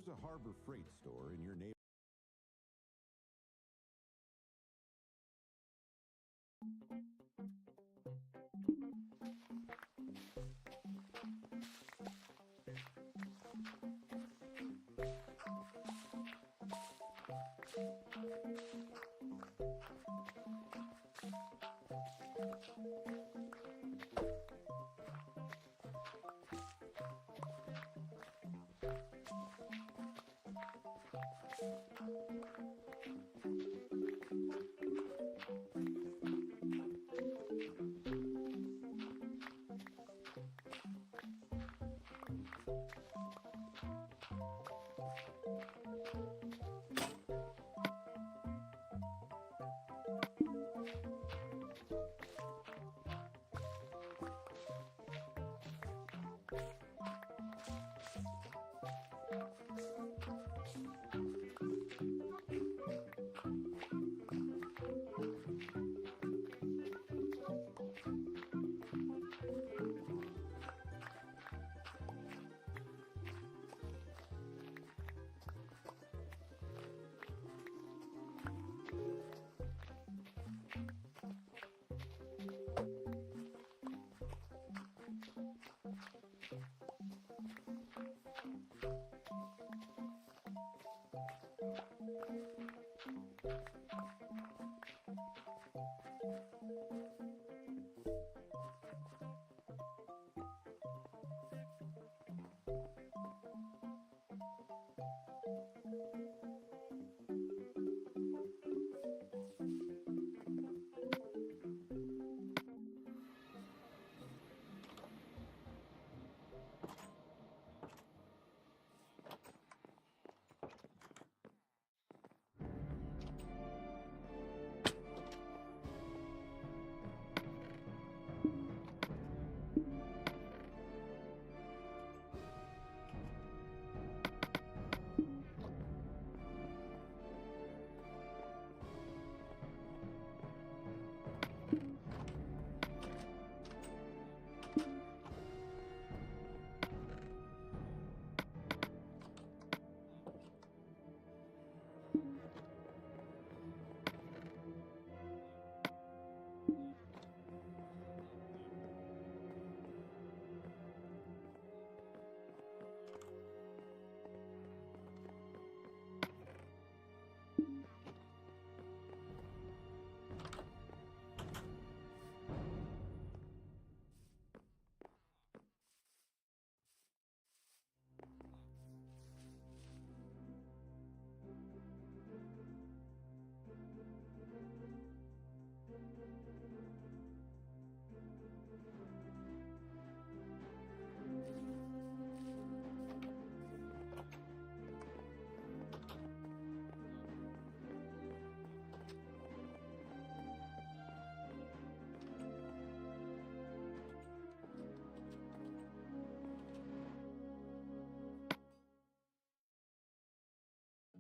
There's a Harbor Freight store in your neighborhood.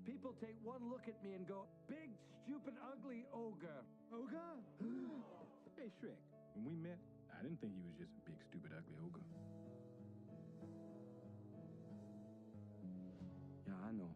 People take one look at me and go, big, stupid, ugly ogre. Ogre? Hey, Shrek, when we met, I didn't think you was just a big, stupid, ugly ogre. Yeah, I know.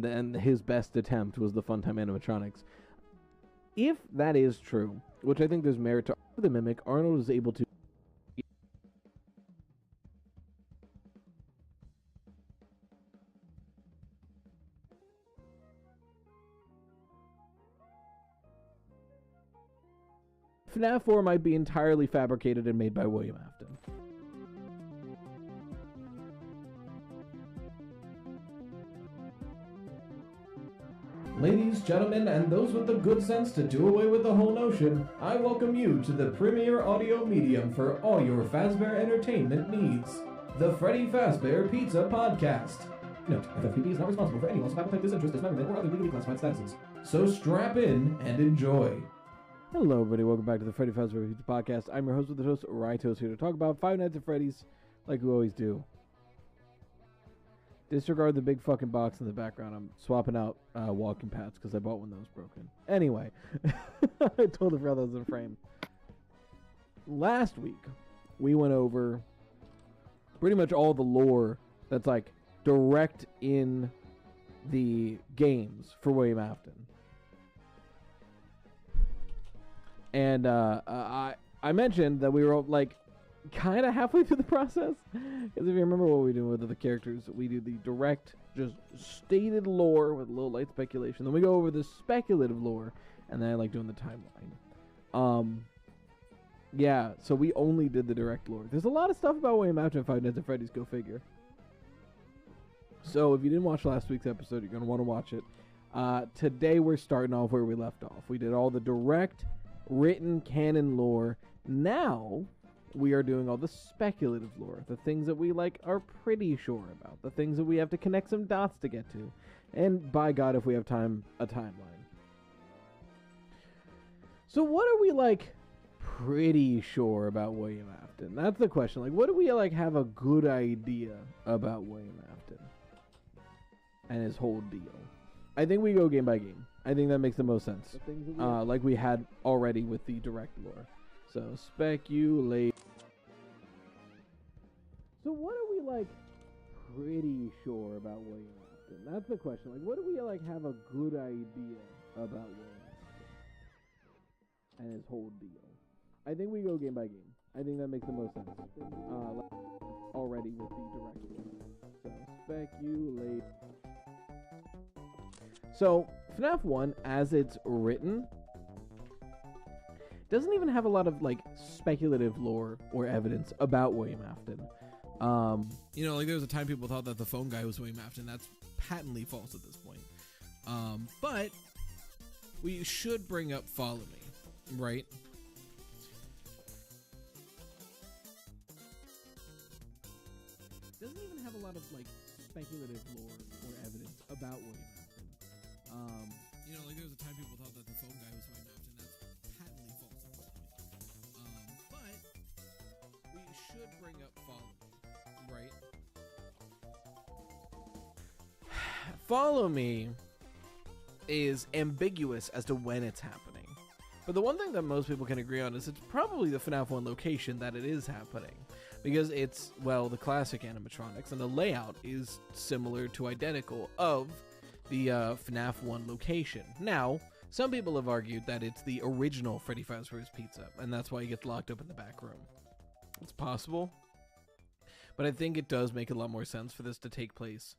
and his best attempt was the Funtime animatronics. If that is true, which I think there's merit to the Mimic, Arnold is able to FNAF 4 might be entirely fabricated and made by William Afton. Ladies, gentlemen, and those with the good sense to do away with the whole notion, I welcome you to the premier audio medium for all your Fazbear entertainment needs. The Freddy Fazbear Pizza Podcast. Note, FFPP is not responsible for any loss of appetite, disinterest, dismemberment, or other legally classified statuses. So strap in and enjoy. Hello, everybody. Welcome back to the Freddy Fazbear Pizza Podcast. I'm your host with the host, Rytos, here to talk about Five Nights at Freddy's, like we always do. Disregard the big fucking box in the background. I'm swapping out walking pads because I bought one that was broken. Anyway, I totally forgot that was in frame. Last week, we went over pretty much all the lore that's like direct in the games for William Afton. And I mentioned that we were like kind of halfway through the process, because if you remember what we do with the characters, we do the direct, just stated lore with a little light speculation. Then we go over the speculative lore, and then I like doing the timeline. Yeah, so we only did the direct lore. There's a lot of stuff about William Afton in Five Nights at Freddy's, go figure. So if you didn't watch last week's episode, you're going to want to watch it. Today we're starting off where we left off. We did all the direct, written canon lore. Now we are doing all the speculative lore, the things that we like are pretty sure about, the things that we have to connect some dots to get to, and by God, if we have time, a timeline. So what are we like pretty sure about William Afton? That's the question. Like, what do we like have a good idea about William Afton and his whole deal? I think we go game by game. I think that makes the most sense. Like we had already with the direct lore. So speculate. So what are we like pretty sure about William Afton? That's the question. Like, what do we like have a good idea about William Afton and his whole deal? I think we go game by game. I think that makes the most sense. Like already with the direct lore. So speculate. So FNAF 1, as it's written, doesn't even have a lot of like speculative lore or evidence about William Afton. You know, like there was a time people thought that the phone guy was William Afton. That's patently false at this point. But we should bring up Follow Me, right? Doesn't even have a lot of like speculative lore or evidence about William Afton. You know, like there was a time people thought that the phone guy was William Afton. That's patently false at this point. But we should bring up Follow Me, right? Follow Me is ambiguous as to when it's happening. But the one thing that most people can agree on is it's probably the FNAF 1 location that it is happening. Because it's, well, the classic animatronics, and the layout is similar to identical of the FNAF 1 location. Now, some people have argued that it's the original Freddy Fazbear's Pizza, and that's why he gets locked up in the back room. It's possible, but I think it does make a lot more sense for this to take place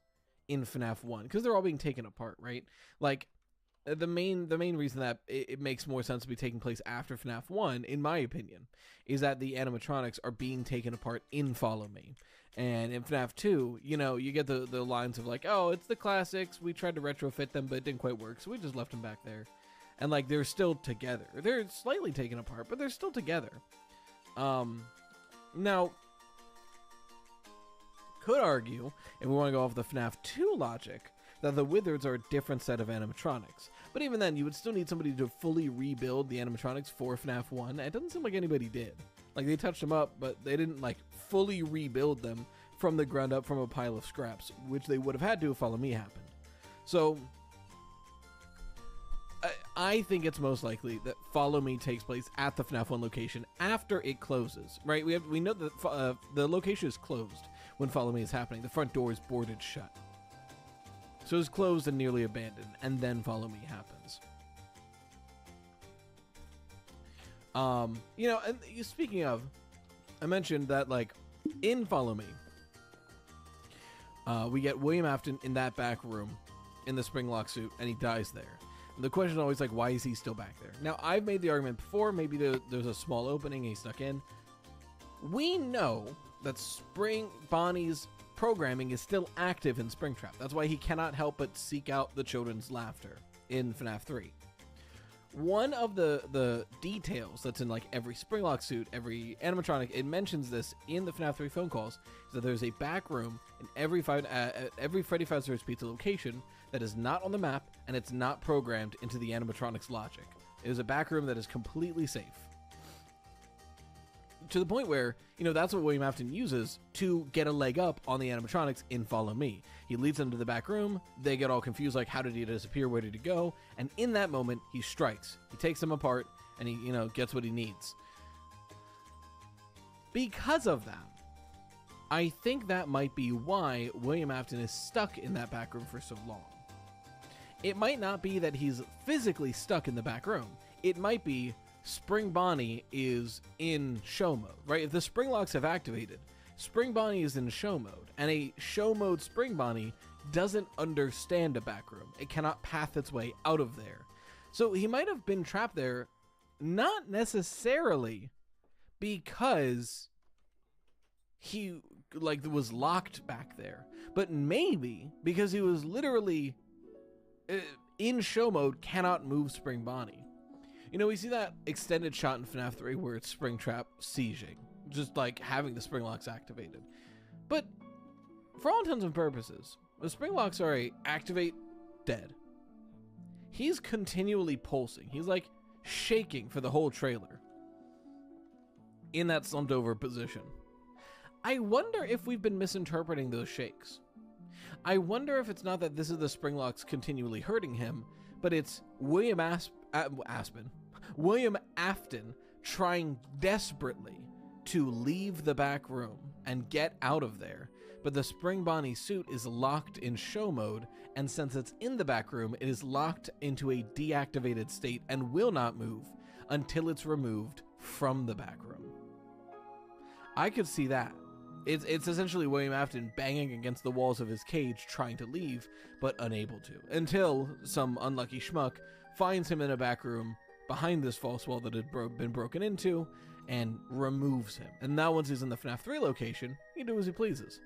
in FNAF 1, because they're all being taken apart, right? Like, the main reason that it makes more sense to be taking place after FNAF 1, in my opinion, is that the animatronics are being taken apart in Follow Me. And in FNAF 2, you know, you get the lines of like, oh, it's the classics, we tried to retrofit them, but it didn't quite work, so we just left them back there. And like, they're still together. They're slightly taken apart, but they're still together. Now, could argue, if we want to go off the FNAF 2 logic, that the Wizards are a different set of animatronics. But even then, you would still need somebody to fully rebuild the animatronics for FNAF 1. It doesn't seem like anybody did. Like, they touched them up, but they didn't, like, fully rebuild them from the ground up from a pile of scraps, which they would have had to if Follow Me happened. So, I think it's most likely that Follow Me takes place at the FNAF 1 location after it closes, right? We know that the location is closed when Follow Me is happening. The front door is boarded shut. So it's closed and nearly abandoned, and then Follow Me happens. You know, and speaking of, I mentioned that, like, in Follow Me, we get William Afton in that back room in the Springlock suit, and he dies there. And the question is always, like, why is he still back there? Now, I've made the argument before, maybe there's a small opening and he snuck in. We know that Bonnie's programming is still active in Springtrap. That's why he cannot help but seek out the children's laughter in FNAF 3. One of the details that's in, like, every Springlock suit, every animatronic, it mentions this in the FNAF 3 phone calls, is that there's a back room in every Freddy Fazbear's Pizza location that is not on the map, and it's not programmed into the animatronic's logic. It is a back room that is completely safe. To the point where, you know, that's what William Afton uses to get a leg up on the animatronics in Follow Me. He leads them to the back room, they get all confused, like, how did he disappear, where did he go? And in that moment, he strikes. He takes them apart, and he, you know, gets what he needs. Because of that, I think that might be why William Afton is stuck in that back room for so long. It might not be that he's physically stuck in the back room. It might be Spring Bonnie is in show mode, right? If the spring locks have activated, Spring Bonnie is in show mode, and a show mode Spring Bonnie doesn't understand a back room. It cannot path its way out of there. So he might have been trapped there, not necessarily because he, like, was locked back there, but maybe because he was literally in show mode, cannot move Spring Bonnie. You know, we see that extended shot in FNAF 3 where it's Springtrap sieging, just like having the spring locks activated. But for all intents and purposes, the spring locks are activate dead. He's continually pulsing. He's like shaking for the whole trailer in that slumped over position. I wonder if we've been misinterpreting those shakes. I wonder if it's not that this is the spring locks continually hurting him, but it's William Afton trying desperately to leave the back room and get out of there, but the Spring Bonnie suit is locked in show mode, and since it's in the back room, it is locked into a deactivated state and will not move until it's removed from the back room. I could see that. It's essentially William Afton banging against the walls of his cage trying to leave, but unable to, until some unlucky schmuck finds him in a back room behind this false wall that had been broken into and removes him. And now once he's in the FNAF 3 location, he can do as he pleases.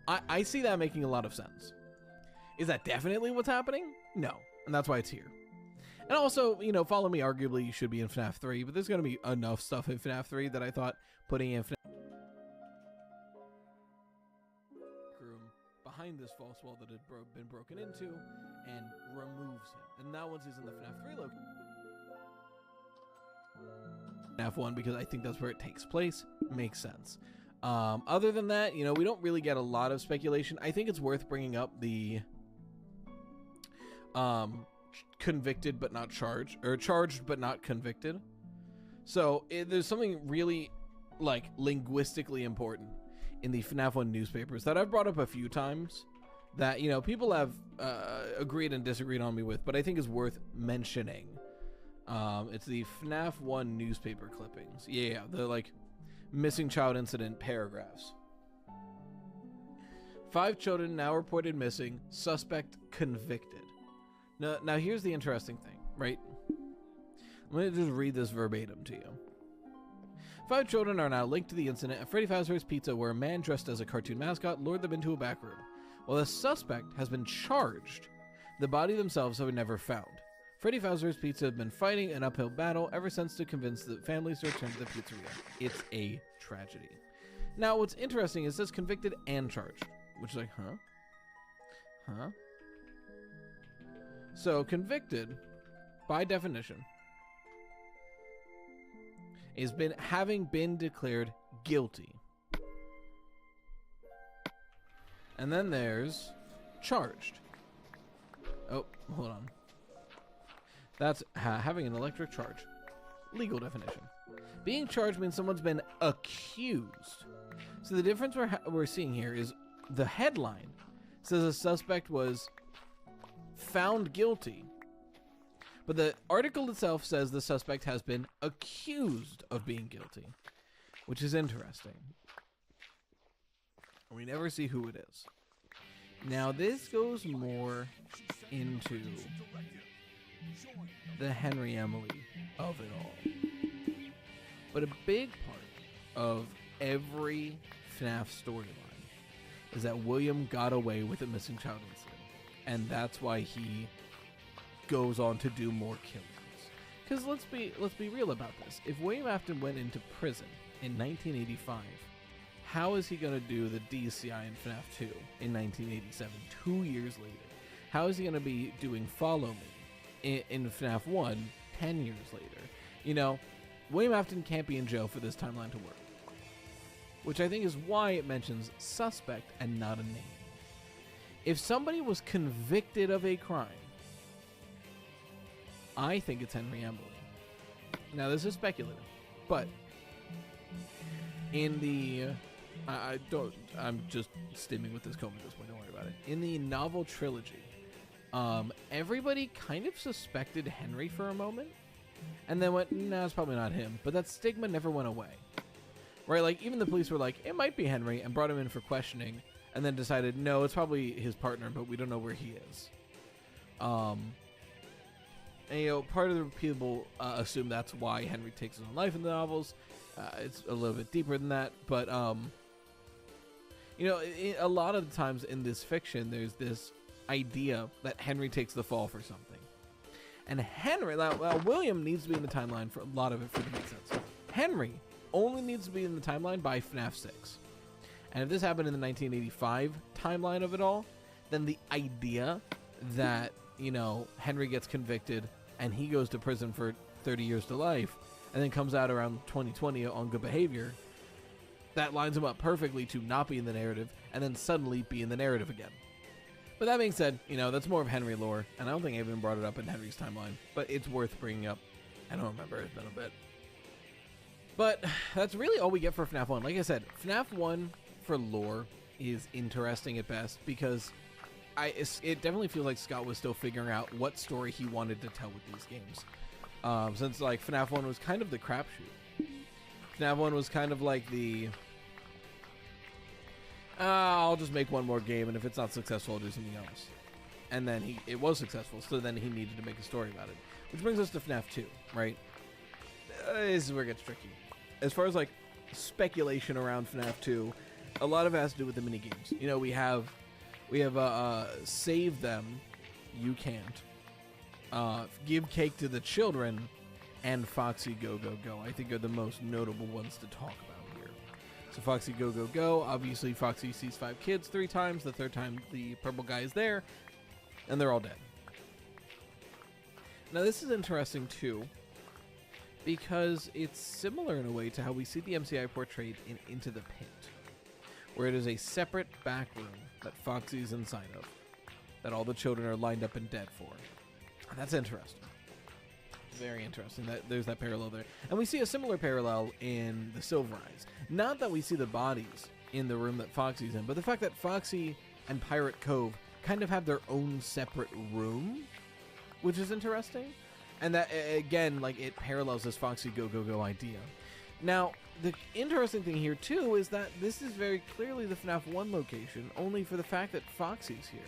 I see that making a lot of sense. Is that definitely what's happening? No. And that's why it's here. And also, you know, Follow Me arguably should be in FNAF 3, but there's going to be enough stuff in FNAF 3 that I thought putting in FNAF room behind this false wall that had been broken into and removes him. And now once he's in the FNAF 3 location, FNAF 1, because I think that's where it takes place, makes sense. Other than that, you know, we don't really get a lot of speculation. I think it's worth bringing up the convicted but not charged, or charged but not convicted. So there's something really, like, linguistically important in the FNAF 1 newspapers that I've brought up a few times that, you know, people have agreed and disagreed on me with, but I think is worth mentioning. It's the FNAF 1 newspaper clippings. Yeah, the, like, missing child incident paragraphs. 5 children now reported missing, suspect convicted. Now here's the interesting thing, right? I'm going to just read this verbatim to you. 5 children are now linked to the incident at Freddy Fazbear's Pizza where a man dressed as a cartoon mascot lured them into a back room. While the suspect has been charged, the body themselves have been never found. Freddy Fazbear's Pizza have been fighting an uphill battle ever since to convince the families to return to the pizzeria. It's a tragedy. Now, what's interesting is this convicted and charged, which is like, huh? So, convicted, by definition, is having been declared guilty. And then there's charged. Oh, hold on. That's having an electric charge. Legal definition. Being charged means someone's been accused. So the difference we're seeing here is the headline says a suspect was found guilty. But the article itself says the suspect has been accused of being guilty, which is interesting. We never see who it is. Now, this goes more into the Henry Emily of it all. But a big part of every FNAF storyline is that William got away with a missing child incident. And that's why he goes on to do more killings. Because let's be real about this. If William Afton went into prison in 1985, how is he going to do the DCI in FNAF 2 in 1987, 2 years later? How is he going to be doing Follow Me in FNAF 1 10 years later? You know, William Afton can't be in jail for this timeline to work. Which I think is why it mentions suspect and not a name. If somebody was convicted of a crime, I think it's Henry Emily. Now, this is speculative, but in the... I'm just stimming with this comb at this point, don't worry about it. In the novel trilogy, everybody kind of suspected Henry for a moment, and then went, nah, it's probably not him. But that stigma never went away. Right, like, even the police were like, it might be Henry, and brought him in for questioning, and then decided, no, it's probably his partner, but we don't know where he is. And, you know, part of the people assume that's why Henry takes his own life in the novels. It's a little bit deeper than that, but, you know, a lot of the times in this fiction, there's this idea that Henry takes the fall for something. And Henry, well, William needs to be in the timeline for a lot of it for it to make sense. Henry only needs to be in the timeline by FNAF 6. And if this happened in the 1985 timeline of it all, then the idea that, you know, Henry gets convicted and he goes to prison for 30 years to life and then comes out around 2020 on good behavior, that lines him up perfectly to not be in the narrative and then suddenly be in the narrative again. But that being said, you know, that's more of Henry lore, and I don't think I even brought it up in Henry's timeline, but it's worth bringing up. I don't remember, it's been a bit. But that's really all we get for FNAF 1. Like I said, FNAF 1 for lore is interesting at best because it definitely feels like Scott was still figuring out what story he wanted to tell with these games. Since like FNAF 1 was kind of the crapshoot. FNAF 1 was kind of like the... I'll just make one more game, and if it's not successful, I'll do something else. And then it was successful, so then he needed to make a story about it. Which brings us to FNAF 2, right? This is where it gets tricky. As far as, like, speculation around FNAF 2, a lot of it has to do with the minigames. You know, we have Save Them, You Can't. Give Cake to the Children, and Foxy Go Go Go, I think are the most notable ones to talk about here. So Foxy Go Go Go, obviously Foxy sees 5 kids 3 times, the 3rd time the purple guy is there, and they're all dead. Now this is interesting too, because it's similar in a way to how we see the MCI portrayed in Into the Pit, where it is a separate back room that Foxy's inside of, that all the children are lined up and dead for. That's interesting. Very interesting. There's that parallel there. And we see a similar parallel in the Silver Eyes. Not that we see the bodies in the room that Foxy's in, but the fact that Foxy and Pirate Cove kind of have their own separate room, which is interesting. And that, again, like, it parallels this Foxy Go Go Go idea. Now, the interesting thing here, too, is that this is very clearly the FNAF 1 location, only for the fact that Foxy's here.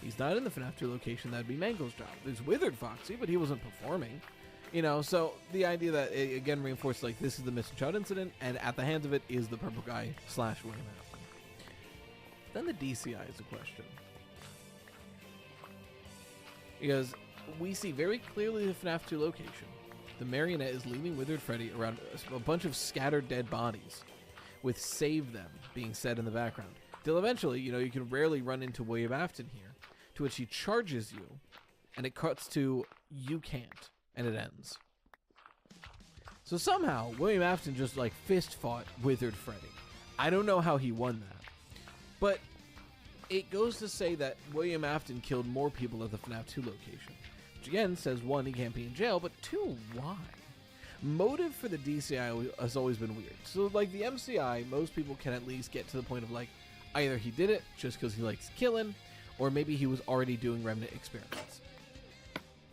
He's not in the FNAF 2 location, that'd be Mango's job. There's Withered Foxy, but he wasn't performing. You know, so the idea that, it again, reinforces, like, this is the missing child incident, and at the hands of it is the purple guy / William Afton. Then the DCI is a question. Because we see very clearly the FNAF 2 location. The marionette is leaving Withered Freddy around a bunch of scattered dead bodies, with Save Them being said in the background. Till eventually, you know, you can rarely run into William Afton here, to which he charges you, and it cuts to You Can't, and it ends. So somehow, William Afton just, like, fist fought Withered Freddy. I don't know how he won that. But it goes to say that William Afton killed more people at the FNAF 2 location. Which again says, 1, he can't be in jail, but 2, why? Motive for the DCI has always been weird. So, like, the MCI, most people can at least get to the point of, like, either he did it just because he likes killing, or maybe he was already doing remnant experiments.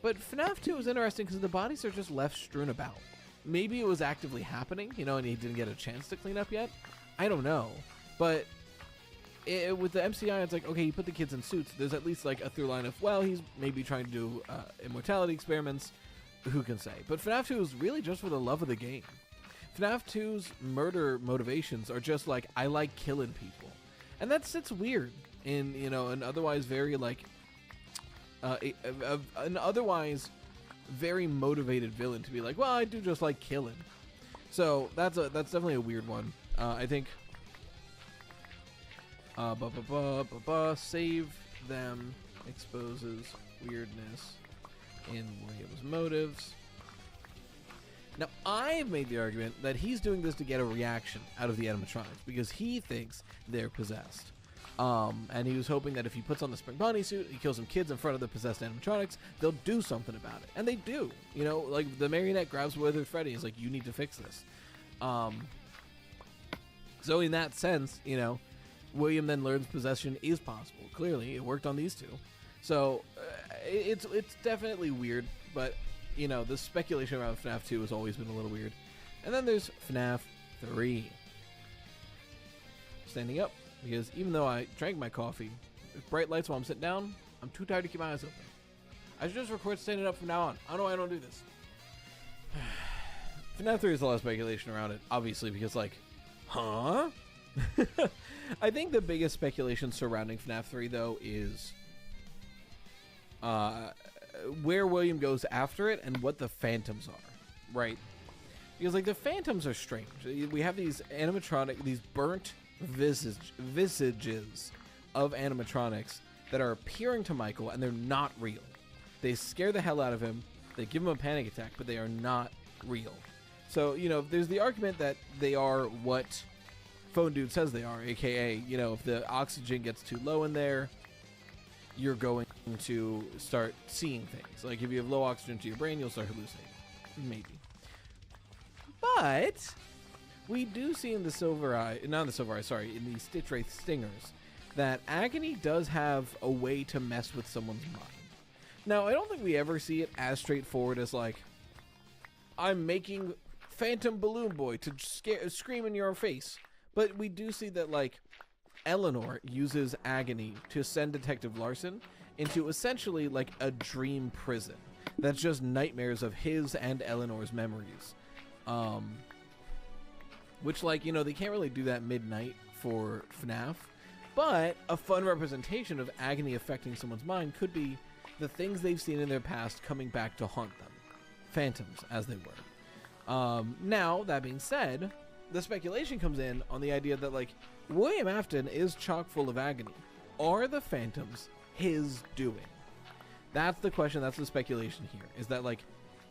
But FNAF 2 is interesting because the bodies are just left strewn about. Maybe it was actively happening, you know, and he didn't get a chance to clean up yet. I don't know. But with the MCI, it's like, okay, you put the kids in suits. There's at least like a through line of, well, he's maybe trying to do immortality experiments. Who can say? But FNAF 2 is really just for the love of the game. FNAF 2's murder motivations are just like, I like killing people. And that sits weird in, you know, an otherwise very like, an otherwise very motivated villain to be like, well, I do just like killing. So that's definitely a weird one. I think save them exposes weirdness in William's motives. Now, I've made the argument that he's doing this to get a reaction out of the animatronics because he thinks they're possessed. And he was hoping that if he puts on the Spring Bonnie suit, he kills some kids in front of the possessed animatronics, they'll do something about it. And they do. You know, like the marionette grabs Withered Freddy and is like, you need to fix this. So in that sense, you know, William then learns possession is possible. Clearly, it worked on these two. So it's definitely weird, but, you know, the speculation around FNAF 2 has always been a little weird. And then there's FNAF 3. Standing up. Because even though I drank my coffee, with bright lights while I'm sitting down, I'm too tired to keep my eyes open. I should just record standing up from now on. I don't know why I don't do this. FNAF 3 is a lot of speculation around it, obviously, because like, huh? I think the biggest speculation surrounding FNAF 3, though, is where William goes after it and what the Phantoms are, right? Because like the Phantoms are strange. We have these animatronic, these burnt visages of animatronics that are appearing to Michael, and they're not real. They scare the hell out of him. They give him a panic attack, but they are not real. So, you know, there's the argument that they are what Phone Dude says they are, aka, you know, if the oxygen gets too low in there, you're going to start seeing things. Like if you have low oxygen to your brain, you'll start hallucinating. Maybe. But we do see in the in the Stitch Wraith Stingers, that Agony does have a way to mess with someone's mind. Now, I don't think we ever see it as straightforward as like, I'm making Phantom Balloon Boy to scream in your face. But we do see that like, Eleanor uses Agony to send Detective Larson into essentially like a dream prison. That's just nightmares of his and Eleanor's memories. Which, like, you know, they can't really do that midnight for FNAF, but a fun representation of Agony affecting someone's mind could be the things they've seen in their past coming back to haunt them. Phantoms, as they were. Now, that being said, the speculation comes in on the idea that, like, William Afton is chock full of agony. Are the Phantoms his doing? That's the question, that's the speculation here, is that, like,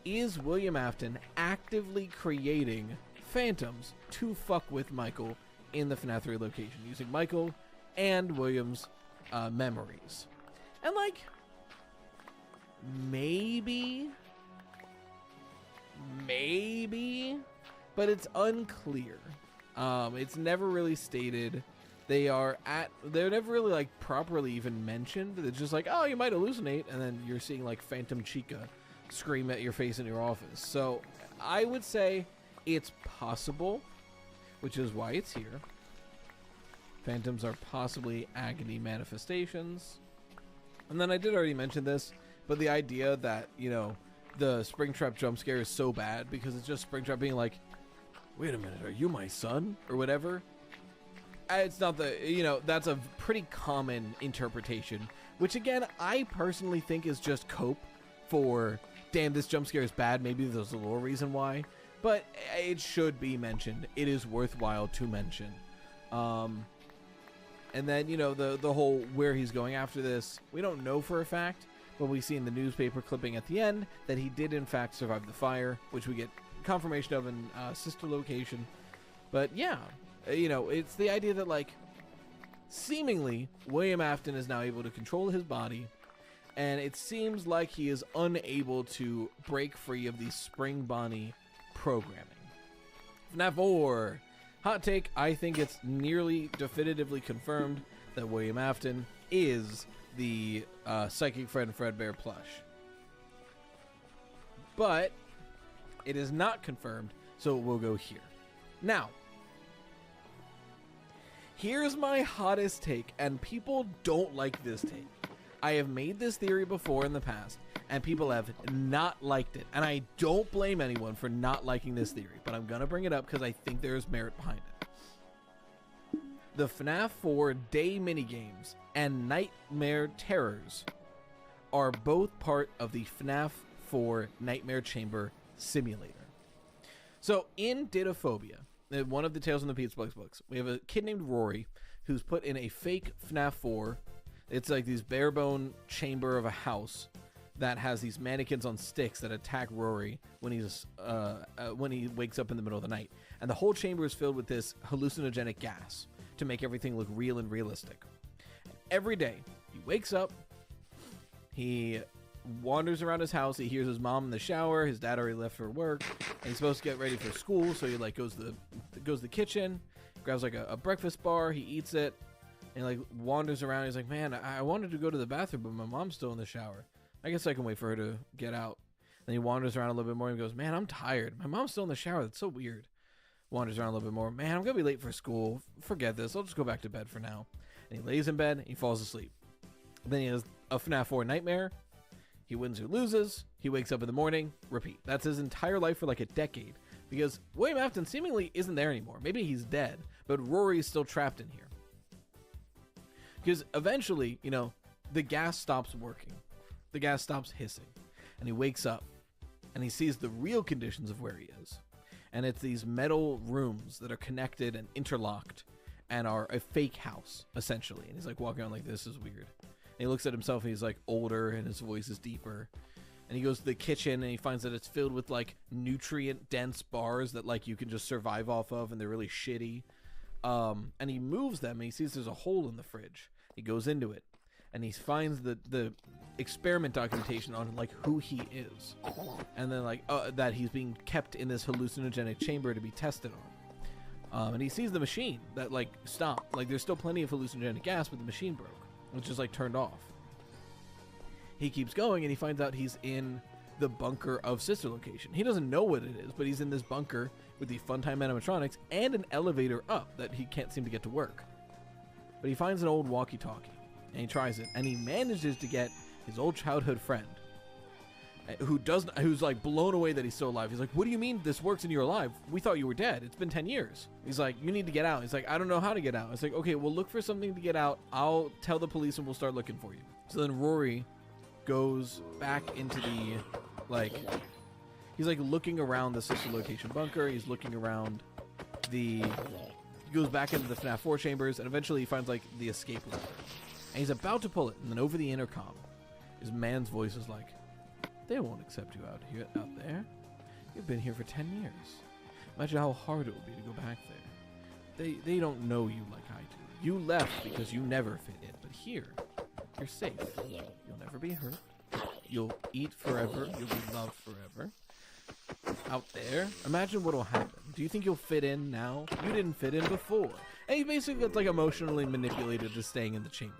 is William Afton actively creating Phantoms to fuck with Michael in the FNAF 3 location, using Michael and William's memories? And like, maybe, but it's unclear. It's never really stated. They're never really like properly even mentioned. It's just like, oh, you might hallucinate, and then you're seeing like Phantom Chica scream at your face in your office. So I would say it's possible, which is why it's here. Phantoms are possibly agony manifestations. And then I did already mention this, but the idea that, you know, the Springtrap jump scare is so bad because it's just Springtrap being like, wait a minute, are you my son? Or whatever. It's not the, you know, that's a pretty common interpretation, which again, I personally think is just cope for, damn, this jump scare is bad. Maybe there's a little reason why. But it should be mentioned. It is worthwhile to mention. And then, you know, the whole where he's going after this, we don't know for a fact, but we see in the newspaper clipping at the end that he did in fact survive the fire, which we get confirmation of in sister location. But yeah, you know, it's the idea that like, seemingly, William Afton is now able to control his body, and it seems like he is unable to break free of the Spring Bonnie programming. FNAF 4. Hot take, I think it's nearly definitively confirmed that William Afton is the Psychic Fred and Fredbear plush. But it is not confirmed, so we'll go here. Now, here's my hottest take, and people don't like this take. I have made this theory before in the past, and people have not liked it. And I don't blame anyone for not liking this theory, but I'm going to bring it up because I think there's merit behind it. The FNAF 4 day minigames and Nightmare Terrors are both part of the FNAF 4 Nightmare Chamber simulator. So in Didophobia, one of the Tales from the Pizza Box books, we have a kid named Rory who's put in a fake FNAF 4. It's like this bare bone chamber of a house that has these mannequins on sticks that attack Rory when he wakes up in the middle of the night. And the whole chamber is filled with this hallucinogenic gas to make everything look real and realistic. Every day, he wakes up, he wanders around his house, he hears his mom in the shower, his dad already left for work, and he's supposed to get ready for school, so he like goes to the kitchen, grabs like a breakfast bar, he eats it, and like wanders around. He's like, man, I wanted to go to the bathroom, but my mom's still in the shower. I guess I can wait for her to get out. Then he wanders around a little bit more and goes, man, I'm tired. My mom's still in the shower. That's so weird. Wanders around a little bit more. Man, I'm going to be late for school. Forget this. I'll just go back to bed for now. And he lays in bed and he falls asleep. Then he has a FNAF 4 nightmare. He wins or loses. He wakes up in the morning. Repeat. That's his entire life for like a decade. Because William Afton seemingly isn't there anymore. Maybe he's dead, but Rory is still trapped in here. Because eventually, you know, the gas stops working. The gas stops hissing. And he wakes up. And he sees the real conditions of where he is. And it's these metal rooms that are connected and interlocked. And are a fake house, essentially. And he's like walking around like, this is weird. And he looks at himself and he's like older and his voice is deeper. And he goes to the kitchen and he finds that it's filled with like nutrient dense bars that like you can just survive off of. And they're really shitty. And he moves them and he sees there's a hole in the fridge. He goes into it and he finds the experiment documentation on like who he is, and then like that he's being kept in this hallucinogenic chamber to be tested on. And he sees the machine that like stopped. Like there's still plenty of hallucinogenic gas, but the machine broke. It's just like turned off. He keeps going and he finds out he's in the bunker of Sister Location. He doesn't know what it is, but he's in this bunker with the Funtime animatronics and an elevator up that he can't seem to get to work. But he finds an old walkie-talkie, and he tries it, and he manages to get his old childhood friend, who's like blown away that he's still alive. He's like, what do you mean this works and you're alive? We thought you were dead. It's been 10 years. He's like, you need to get out. He's like, I don't know how to get out. It's like, okay, we'll look for something to get out. I'll tell the police and we'll start looking for you. So then Rory goes back into the, like, he's like looking around the Sister Location bunker. He's looking around he goes back into the FNAF 4 chambers, and eventually he finds like the escape lever. And he's about to pull it, and then over the intercom, his man's voice is like, they won't accept you out there. You've been here for 10 years. Imagine how hard it would be to go back there. They don't know you like I do. You left because you never fit in, but here, you're safe. You'll never be hurt. You'll eat forever. You'll be loved forever. Out there, imagine what'll happen. Do you think you'll fit in now? You didn't fit in before. And he basically gets like emotionally manipulated to staying in the chamber.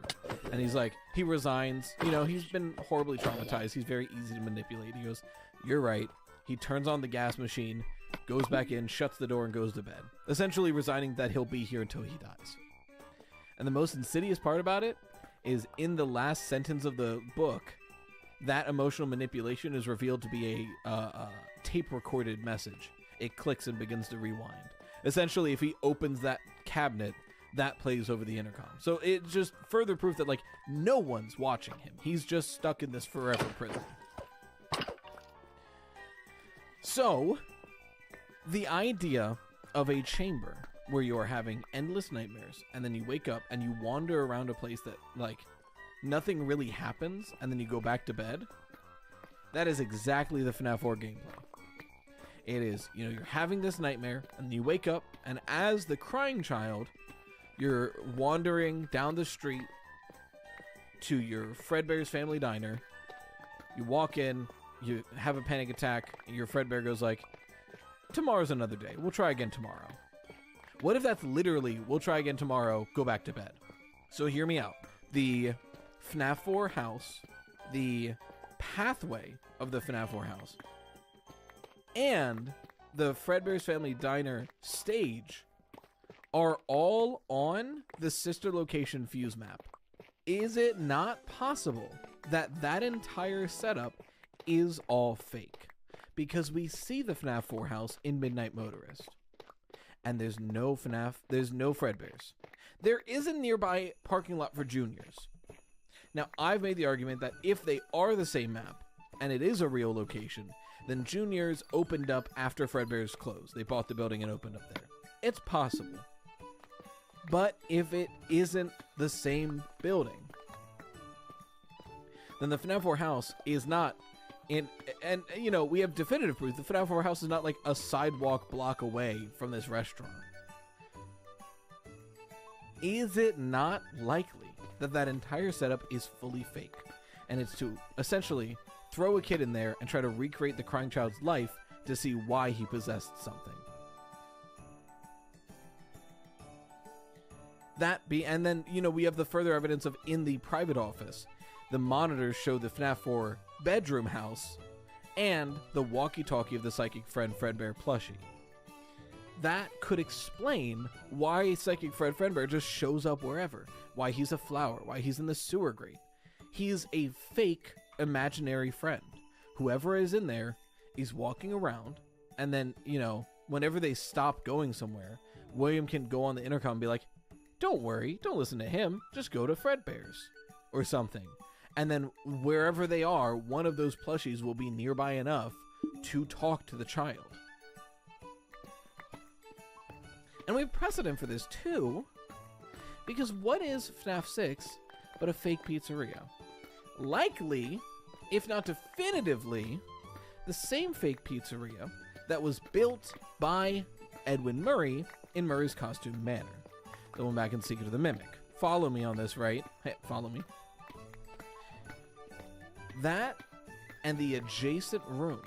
And he's like, he resigns. You know, he's been horribly traumatized. He's very easy to manipulate. He goes, you're right. He turns on the gas machine, goes back in, shuts the door, and goes to bed. Essentially resigning that he'll be here until he dies. And the most insidious part about it is in the last sentence of the book, that emotional manipulation is revealed to be a tape recorded message. It clicks and begins to rewind. Essentially, if he opens that cabinet, that plays over the intercom. So it's just further proof that like no one's watching him. He's just stuck in this forever prison. So the idea of a chamber where you are having endless nightmares and then you wake up and you wander around a place that like nothing really happens and then you go back to bed, that is exactly the FNAF 4 gameplay. It is, you know, you're having this nightmare and you wake up, and as the crying child, you're wandering down the street to your Fredbear's Family Diner. You walk in, you have a panic attack, and your Fredbear goes like, tomorrow's another day. We'll try again tomorrow. What if that's literally, we'll try again tomorrow, go back to bed? So hear me out. The FNAF 4 house, the pathway of the FNAF 4 house, and the Fredbear's Family Diner stage are all on the sister location fuse map. Is it not possible that that entire setup is all fake? Because we see the FNAF 4 house in Midnight Motorist, and there's no Fredbear's. There is a nearby parking lot for Juniors. Now, I've made the argument that if they are the same map, and it is a real location, then Juniors opened up after Fredbear's closed. They bought the building and opened up there. It's possible. But if it isn't the same building, then the FNAF 4 house is not in, and you know, we have definitive proof. The FNAF 4 house is not like a sidewalk block away from this restaurant. Is it not likely that that entire setup is fully fake? And it's to essentially throw a kid in there and try to recreate the crying child's life to see why he possessed something. And then, you know, we have the further evidence of in the private office. The monitors show the FNAF 4 bedroom house and the walkie-talkie of the psychic friend Fredbear plushie. That could explain why Psychic Fred Fredbear just shows up wherever. Why he's a flower, why he's in the sewer grate. He's a fake imaginary friend. Whoever is in there is walking around, and then, you know, whenever they stop going somewhere, William can go on the intercom and be like, don't worry, don't listen to him, just go to Fredbear's or something. And then wherever they are, one of those plushies will be nearby enough to talk to the child. And we have precedent for this too, because what is FNAF 6 but a fake pizzeria? Likely, if not definitively, the same fake pizzeria that was built by Edwin Murray in Murray's Costume Manor. The one back in Secret of the Mimic. Follow me on this, right? Hey, follow me. That and the adjacent room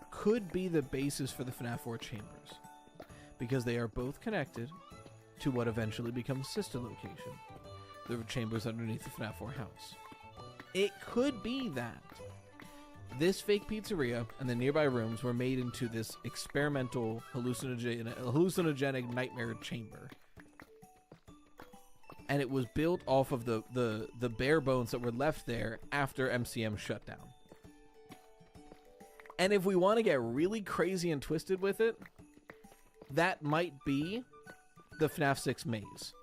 could be the basis for the FNAF 4 chambers, because they are both connected to what eventually becomes Sister Location, the chambers underneath the FNAF 4 house. It could be that this fake pizzeria and the nearby rooms were made into this experimental hallucinogenic nightmare chamber. And it was built off of the bare bones that were left there after MCM shut down. And if we want to get really crazy and twisted with it, that might be the FNAF 6 maze.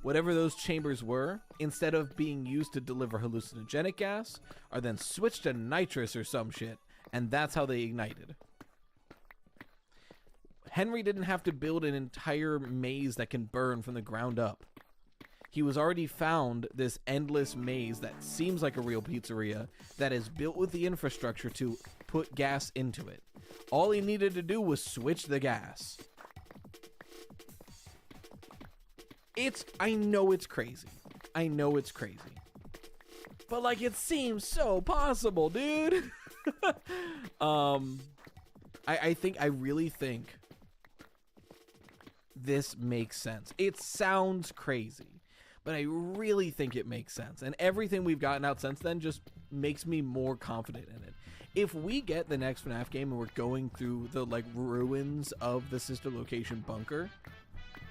Whatever those chambers were, instead of being used to deliver hallucinogenic gas, are then switched to nitrous or some shit, and that's how they ignited. Henry didn't have to build an entire maze that can burn from the ground up. He was already found this endless maze that seems like a real pizzeria that is built with the infrastructure to put gas into it. All he needed to do was switch the gas. I know it's crazy. I know it's crazy. But like, it seems so possible, dude. I really think this makes sense. It sounds crazy, but I really think it makes sense. And everything we've gotten out since then just makes me more confident in it. If we get the next FNAF game and we're going through the like ruins of the Sister Location bunker,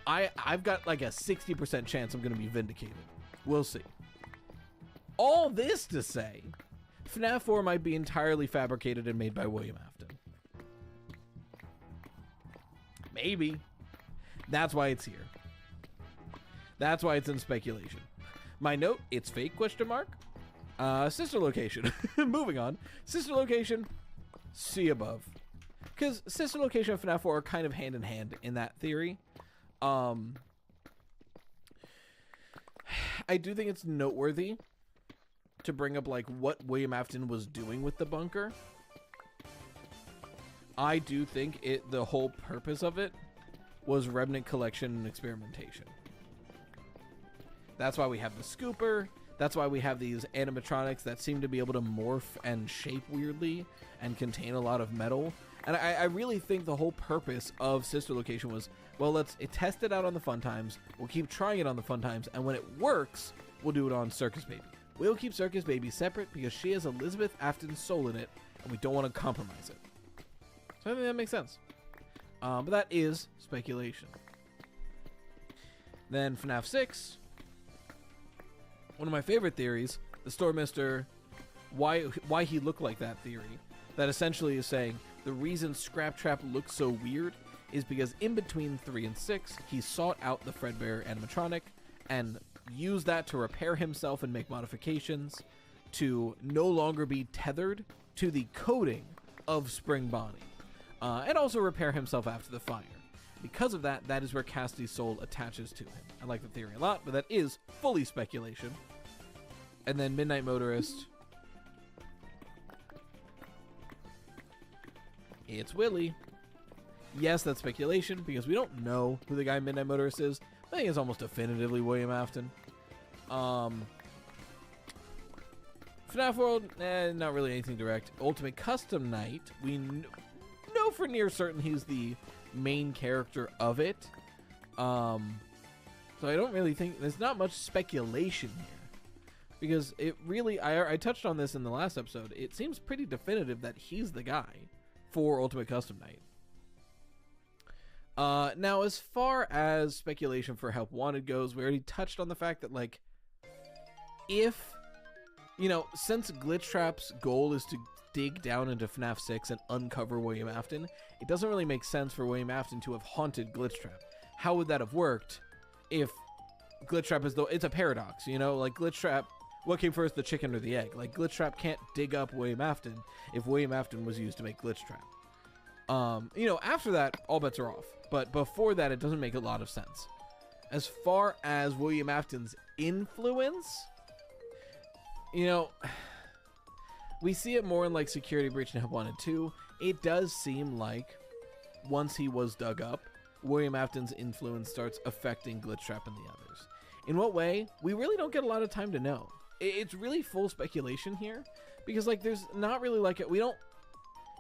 I've got like a 60% chance I'm going to be vindicated. We'll see. All this to say, FNAF 4 might be entirely fabricated and made by William Afton. Maybe. That's why it's here. That's why it's in speculation. My note, it's fake, question mark. Sister Location. Moving on. Sister Location, see above. Because Sister Location and FNAF 4 are kind of hand in hand in that theory. I do think it's noteworthy to bring up like what William Afton was doing with the bunker. I do think the whole purpose of it was remnant collection and experimentation. That's why we have the scooper. That's why we have these animatronics that seem to be able to morph and shape weirdly and contain a lot of metal. And I really think the whole purpose of Sister Location was, well, let's test it out on the Fun Times. We'll keep trying it on the Fun Times, and when it works, we'll do it on Circus Baby. We'll keep Circus Baby separate because she has Elizabeth Afton's soul in it, and we don't want to compromise it. So I think that makes sense. But that is speculation. Then FNAF 6. One of my favorite theories, the Store Mister, why he looked like that theory. That essentially is saying the reason Scrap Trap looks so weird is because in between 3 and 6, he sought out the Fredbear animatronic and used that to repair himself and make modifications to no longer be tethered to the coding of Spring Bonnie. And also repair himself after the fire. Because of that, that is where Cassidy's soul attaches to him. I like the theory a lot, but that is fully speculation. And then Midnight Motorist. It's Willie. Yes, that's speculation, because we don't know who the guy Midnight Motorist is. I think it's almost definitively William Afton. FNAF World, not really anything direct. Ultimate Custom Night, we know for near certain he's the main character of it. So I don't really think, there's not much speculation here. Because it really, I touched on this in the last episode, it seems pretty definitive that he's the guy for Ultimate Custom Night. Now, as far as speculation for Help Wanted goes, we already touched on the fact that, like, if, you know, since Glitchtrap's goal is to dig down into FNAF 6 and uncover William Afton, it doesn't really make sense for William Afton to have haunted Glitchtrap. How would that have worked if Glitchtrap is, though, it's a paradox, you know, like Glitchtrap, what came first, the chicken or the egg? Like, Glitchtrap can't dig up William Afton if William Afton was used to make Glitchtrap. You know, after that, all bets are off. But before that, it doesn't make a lot of sense. As far as William Afton's influence, you know, we see it more in, like, Security Breach and Help Wanted 2. It does seem like, once he was dug up, William Afton's influence starts affecting Glitchtrap and the others. In what way? We really don't get a lot of time to know. It's really full speculation here, because, like, there's not really, like, we don't...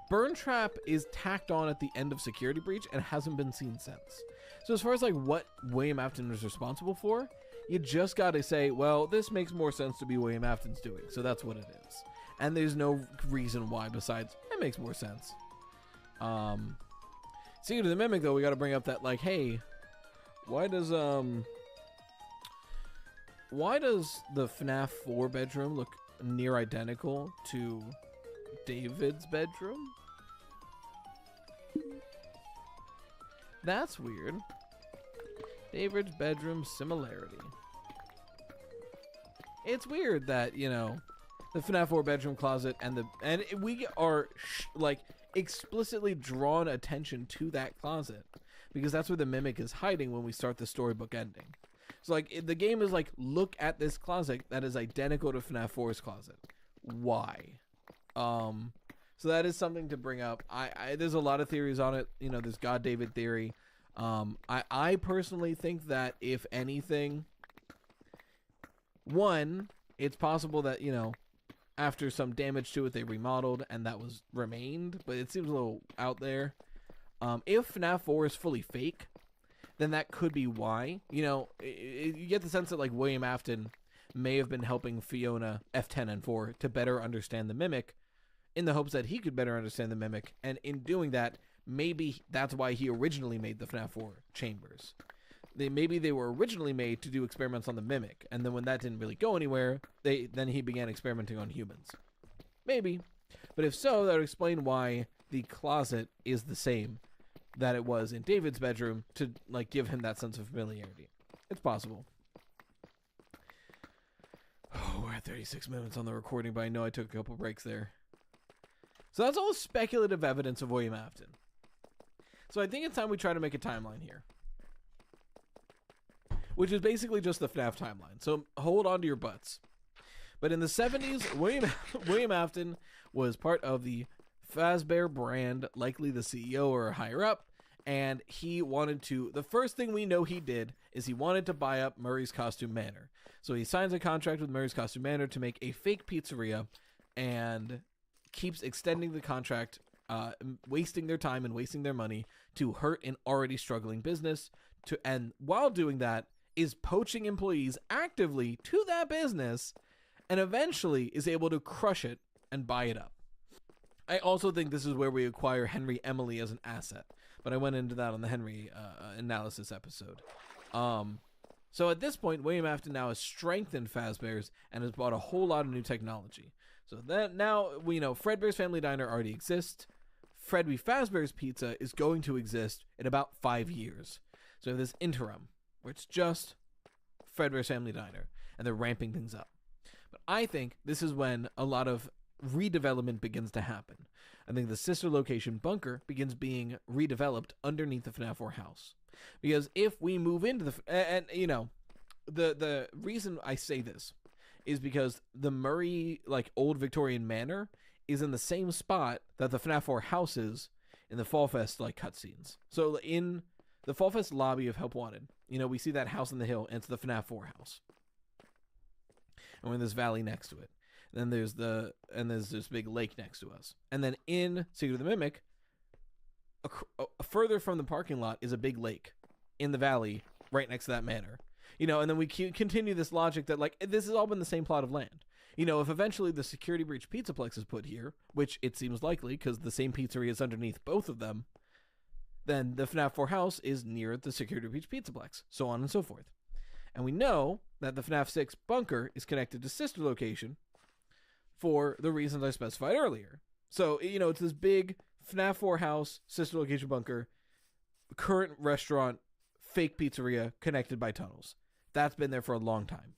Burn Trap is tacked on at the end of Security Breach and hasn't been seen since. So as far as, like, what William Afton is responsible for, you just gotta say, well, this makes more sense to be William Afton's doing, so that's what it is. And there's no reason why besides, it makes more sense. Secret of the Mimic, though, we gotta bring up that, like, hey, why does the FNAF 4 bedroom look near identical to David's bedroom? That's weird. David's bedroom similarity. It's weird that, you know, the FNAF 4 bedroom closet and we are like explicitly drawn attention to that closet because that's where the Mimic is hiding when we start the storybook ending. So, like, the game is like, look at this closet that is identical to FNAF 4's closet. Why? So that is something to bring up. There's a lot of theories on it. You know, there's God David theory. I personally think that if anything, one, it's possible that, you know, after some damage to it, they remodeled and that was remained, but it seems a little out there. If FNAF 4 is fully fake, then that could be why. You know, you get the sense that, like, William Afton may have been helping Fiona, F10 and 4 to better understand the Mimic in the hopes that he could better understand the Mimic. And in doing that, maybe that's why he originally made the FNAF 4 chambers. Maybe they were originally made to do experiments on the Mimic. And then when that didn't really go anywhere, then he began experimenting on humans. Maybe. But if so, that would explain why the closet is the same that it was in David's bedroom to, like, give him that sense of familiarity. It's possible. Oh, we're at 36 minutes on the recording, but I know I took a couple breaks there. So that's all speculative evidence of William Afton. So I think it's time we try to make a timeline here. Which is basically just the FNAF timeline. So hold on to your butts. But in the 70s, William Afton was part of the Fazbear brand, likely the CEO or higher up, and he wanted to, the first thing we know he did is he wanted to buy up Murray's Costume Manor. So he signs a contract with Murray's Costume Manor to make a fake pizzeria and keeps extending the contract wasting their time and wasting their money to hurt an already struggling business. And while doing that, is poaching employees actively to that business, and eventually is able to crush it and buy it up. I also think this is where we acquire Henry Emily as an asset, but I went into that on the Henry analysis episode. So at this point, William Afton now has strengthened Fazbear's and has bought a whole lot of new technology. So that now we know Fredbear's Family Diner already exists. Freddy Fazbear's Pizza is going to exist in about 5 years. So we have this interim where it's just Fredbear's Family Diner, and they're ramping things up. But I think this is when a lot of redevelopment begins to happen. I think the sister location bunker begins being redeveloped underneath the FNAF 4 house. Because if we move into the reason I say this is because the Murray, old Victorian manor is in the same spot that the FNAF 4 house is in the Fall Fest, cutscenes. So in the Fall Fest lobby of Help Wanted, we see that house on the hill, and it's the FNAF 4 house. And we're in this valley next to it. And then there's this big lake next to us. And then in Secret of the Mimic, further from the parking lot is a big lake in the valley right next to that manor. And then we continue this logic that this has all been the same plot of land. If eventually the Security Breach Pizzaplex is put here, which it seems likely because the same pizzeria is underneath both of them, then the FNAF 4 house is near the Security Breach Pizzaplex, so on and so forth. And we know that the FNAF 6 bunker is connected to sister location for the reasons I specified earlier. So, it's this big FNAF 4 house, sister location bunker, current restaurant, fake pizzeria connected by tunnels. That's been there for a long time.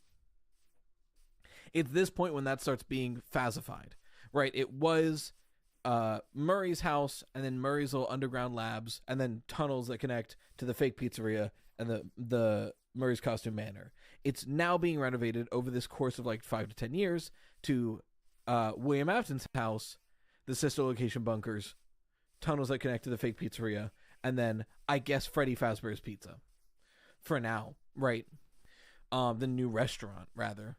It's this point when that starts being phazified, right? It was Murray's house, and then Murray's little underground labs, and then tunnels that connect to the fake pizzeria and the Murray's Costume Manor. It's now being renovated over this course of 5 to 10 years to William Afton's house, the sister location bunkers, tunnels that connect to the fake pizzeria, and then I guess Freddy Fazbear's Pizza. For now, right? The new restaurant, rather.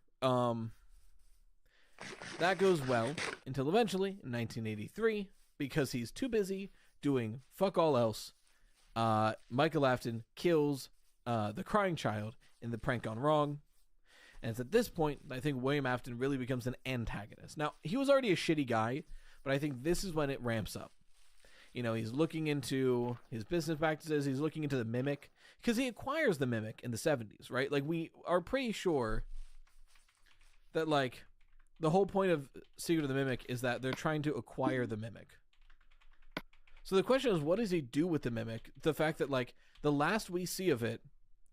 That goes well until eventually, in 1983, because he's too busy doing fuck all else, Michael Afton kills the crying child in the prank gone wrong. And it's at this point I think William Afton really becomes an antagonist. Now, he was already a shitty guy, but I think this is when it ramps up. He's looking into his business practices. He's looking into the Mimic, because he acquires the Mimic in the 70s, right? We are pretty sure that, the whole point of Secret of the Mimic is that they're trying to acquire the Mimic. So the question is, what does he do with the Mimic? The fact that, the last we see of it,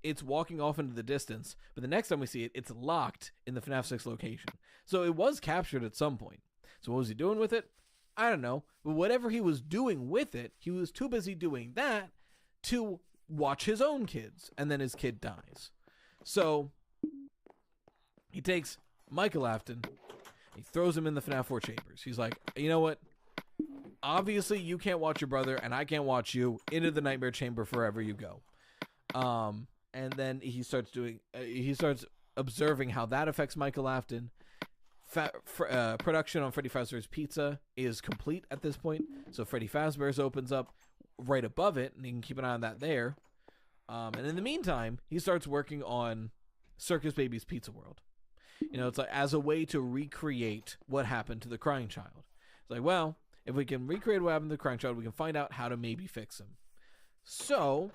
it's walking off into the distance, but the next time we see it, it's locked in the FNAF 6 location. So it was captured at some point. So what was he doing with it? I don't know. But whatever he was doing with it, he was too busy doing that to watch his own kids, and then his kid dies. So he takes Michael Afton, he throws him in the FNAF 4 chambers. He's like, you know what? Obviously, you can't watch your brother, and I can't watch you. Into the nightmare chamber forever you go. And then he starts observing how that affects Michael Afton. Production on Freddy Fazbear's Pizza is complete at this point. So Freddy Fazbear's opens up right above it, and you can keep an eye on that there. And in the meantime, he starts working on Circus Baby's Pizza World. It's as a way to recreate what happened to the crying child. It's well, if we can recreate what happened to the crying child, we can find out how to maybe fix him. So,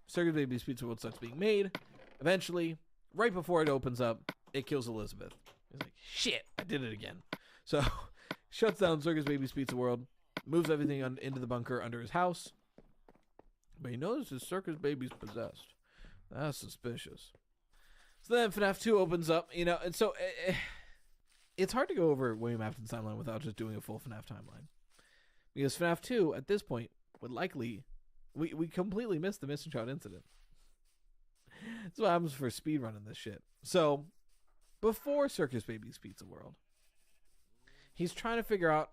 Circus Baby's Pizza World starts being made. Eventually, right before it opens up, it kills Elizabeth. He's like, shit, I did it again. So, shuts down Circus Baby's Pizza World, moves everything into the bunker under his house. But he notices Circus Baby's possessed. That's suspicious. So then FNAF 2 opens up, and so it's hard to go over William Afton's timeline without just doing a full FNAF timeline. Because FNAF 2, at this point, would likely... We completely missed the Missing Child incident. That's what happens for speedrunning this shit. So, before Circus Baby's Pizza World, he's trying to figure out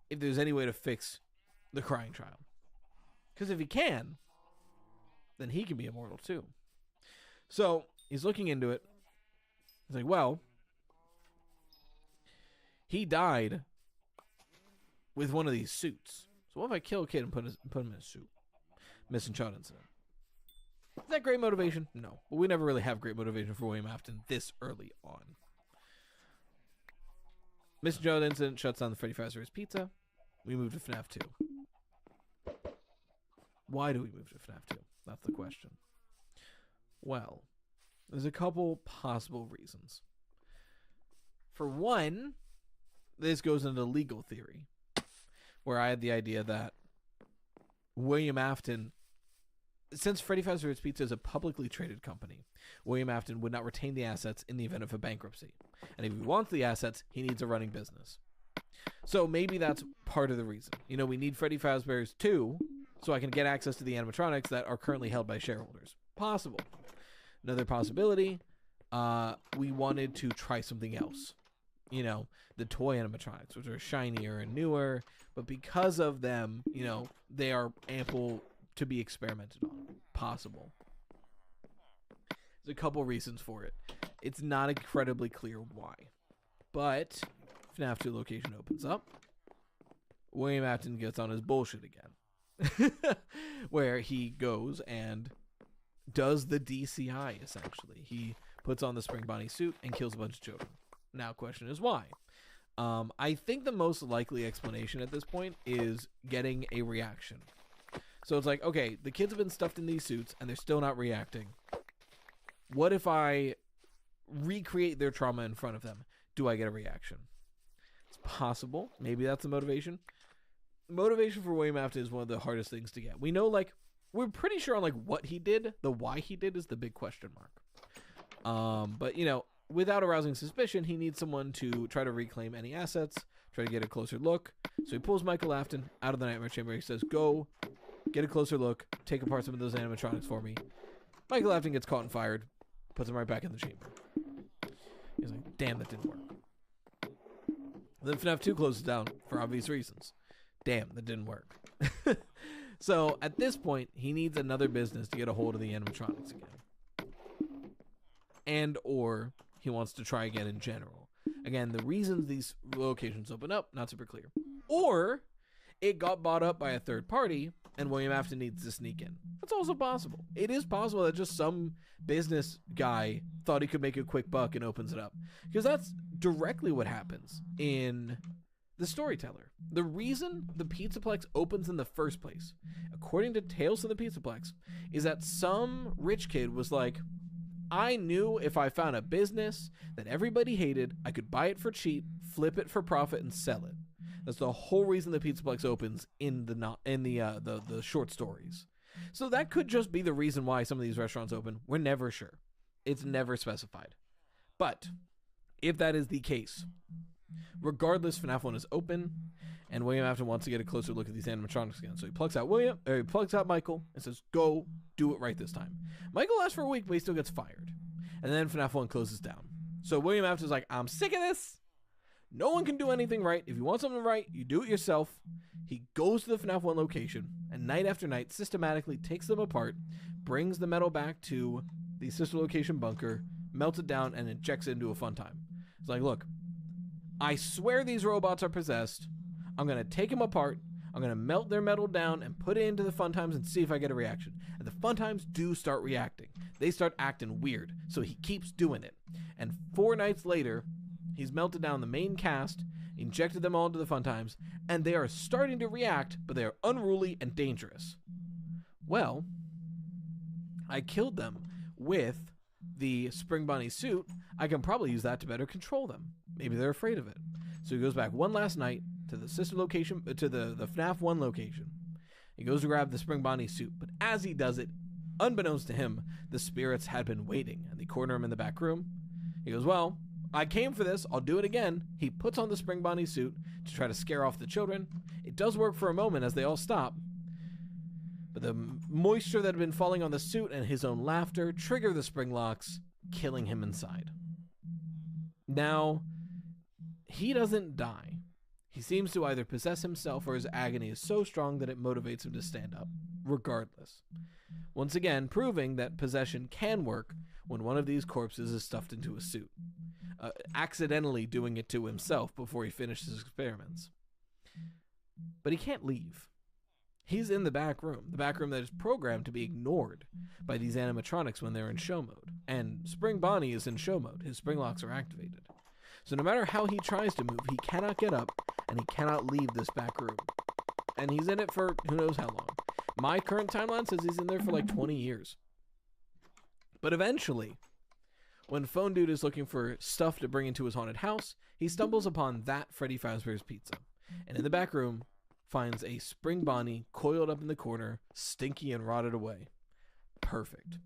if there's any way to fix the crying child. Because if he can, then he can be immortal too. So, he's looking into it. He's like, well, he died with one of these suits. So what if I kill a kid and put him in a suit? Missing child incident. Is that great motivation? No. But we never really have great motivation for William Afton this early on. Missing child incident shuts down the Freddy Fazbear's Pizza. We move to FNAF 2. Why do we move to FNAF 2? That's the question. Well, there's a couple possible reasons. For one, this goes into legal theory, where I had the idea that William Afton, since Freddy Fazbear's Pizza is a publicly traded company, William Afton would not retain the assets in the event of a bankruptcy. And if he wants the assets, he needs a running business. So maybe that's part of the reason. You know, we need Freddy Fazbear's 2 so I can get access to the animatronics that are currently held by shareholders. Possible. Another possibility, we wanted to try something else. You know, the toy animatronics, which are shinier and newer, but because of them, you know, they are ample to be experimented on. Possible. There's a couple reasons for it. It's not incredibly clear why. But FNAF 2 location opens up. William Afton gets on his bullshit again. Where he goes and does the DCI, essentially. He puts on the Spring Bonnie suit and kills a bunch of children. Now, question is why? I think the most likely explanation at this point is getting a reaction. So it's like, okay, the kids have been stuffed in these suits and they're still not reacting. What if I recreate their trauma in front of them? Do I get a reaction? It's possible. Maybe that's the motivation. Motivation for William Afton is one of the hardest things to get. We know, like, we're pretty sure on, like, what he did. The why he did is the big question mark. But, you know, without arousing suspicion, he needs someone to try to reclaim any assets, try to get a closer look. So he pulls Michael Afton out of the nightmare chamber. He says, go, get a closer look, take apart some of those animatronics for me. Michael Afton gets caught and fired, puts him right back in the chamber. He's like, damn, that didn't work. Then FNAF 2 closes down for obvious reasons. Damn, that didn't work. So at this point, he needs another business to get a hold of the animatronics again. And or he wants to try again in general. Again, the reasons these locations open up, not super clear. Or it got bought up by a third party and William Afton needs to sneak in. That's also possible. It is possible that just some business guy thought he could make a quick buck and opens it up. Because that's directly what happens in The Storyteller. The reason the Pizzaplex opens in the first place, according to Tales from the Pizzaplex, is that some rich kid was like, I knew if I found a business that everybody hated, I could buy it for cheap, flip it for profit, and sell it. That's the whole reason the Pizzaplex opens in the short stories. So that could just be the reason why some of these restaurants open. We're never sure. It's never specified. But if that is the case, regardless, FNAF 1 is open, and William Afton wants to get a closer look at these animatronics again. So he plugs out Michael and says, go do it right this time. Michael lasts for a week, but he still gets fired. And then FNAF 1 closes down. So William Afton's like, I'm sick of this. No one can do anything right. If you want something right, you do it yourself. He goes to the FNAF 1 location, and night after night systematically takes them apart, brings the metal back to the sister location bunker, melts it down, and injects it into a fun time. It's like, look, I swear these robots are possessed. I'm going to take them apart. I'm going to melt their metal down and put it into the fun times and see if I get a reaction. And the fun times do start reacting. They start acting weird. So he keeps doing it. And 4 nights later, he's melted down the main cast, injected them all into the fun times, and they are starting to react, but they are unruly and dangerous. Well, I killed them with the Spring Bonnie suit. I can probably use that to better control them. Maybe they're afraid of it. So he goes back one last night to the sister location, to the FNAF 1 location. He goes to grab the Spring Bonnie suit, but as he does it, unbeknownst to him, the spirits had been waiting, and they corner him in the back room. He goes, well, I came for this, I'll do it again. He puts on the Spring Bonnie suit to try to scare off the children. It does work for a moment as they all stop, but the moisture that had been falling on the suit and his own laughter trigger the spring locks, killing him inside. Now, he doesn't die. He seems to either possess himself or his agony is so strong that it motivates him to stand up, regardless. Once again, proving that possession can work when one of these corpses is stuffed into a suit, accidentally doing it to himself before he finishes his experiments. But he can't leave. He's in the back room that is programmed to be ignored by these animatronics when they're in show mode. And Spring Bonnie is in show mode. His spring locks are activated. So no matter how he tries to move, he cannot get up, and he cannot leave this back room. And he's in it for who knows how long. My current timeline says he's in there for like 20 years. But eventually, when Phone Dude is looking for stuff to bring into his haunted house, he stumbles upon that Freddy Fazbear's Pizza. And in the back room, finds a Spring Bonnie coiled up in the corner, stinky and rotted away. Perfect.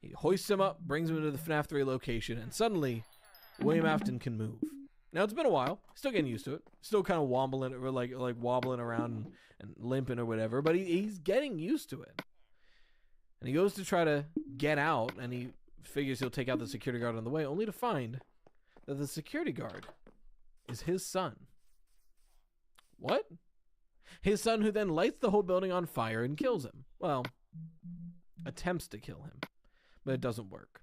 He hoists him up, brings him into the FNAF 3 location, and suddenly, William Afton can move. Now, it's been a while. Still getting used to it. Still kind of wobbling, or like wobbling around and limping or whatever, but he's getting used to it. And he goes to try to get out, and he figures he'll take out the security guard on the way, only to find that the security guard is his son. What? His son, who then lights the whole building on fire and kills him. Well, attempts to kill him, but it doesn't work.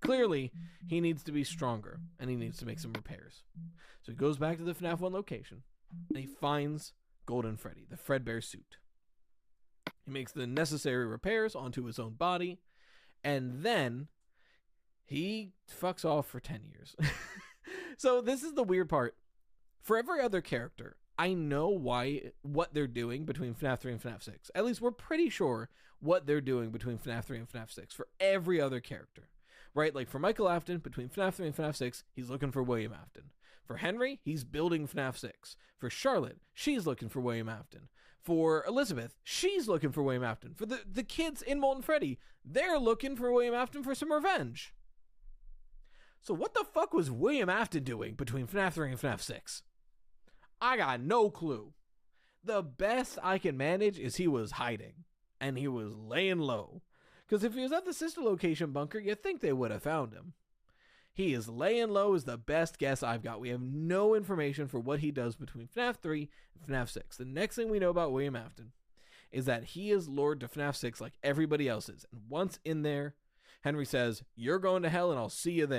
Clearly, he needs to be stronger, and he needs to make some repairs. So he goes back to the FNAF 1 location, and he finds Golden Freddy, the Fredbear suit. He makes the necessary repairs onto his own body, and then he fucks off for 10 years. So this is the weird part. For every other character, I know what they're doing between FNAF 3 and FNAF 6. At least we're pretty sure what they're doing between FNAF 3 and FNAF 6 for every other character. Right? Like for Michael Afton, between FNAF 3 and FNAF 6, he's looking for William Afton. For Henry, he's building FNAF 6. For Charlotte, she's looking for William Afton. For Elizabeth, she's looking for William Afton. For the kids in Molten Freddy, they're looking for William Afton for some revenge. So what the fuck was William Afton doing between FNAF 3 and FNAF 6? I got no clue. The best I can manage is he was hiding. And he was laying low. Because if he was at the sister location bunker, you'd think they would have found him. He is laying low is the best guess I've got. We have no information for what he does between FNAF 3 and FNAF 6. The next thing we know about William Afton is that he is lured to FNAF 6 like everybody else is. And once in there, Henry says, "You're going to hell and I'll see you there."